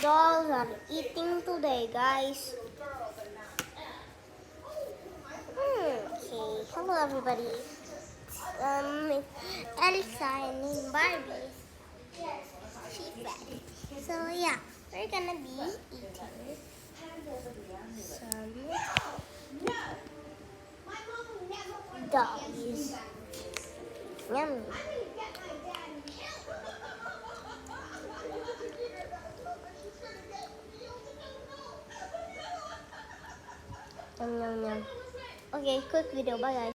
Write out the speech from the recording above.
Dolls are eating today, guys. Okay, hello everybody. Elsa and Barbie. She's back. So yeah, we're gonna be eating some dollies. Yum. Yum, yum, yum. Okay, quick video. Bye, guys.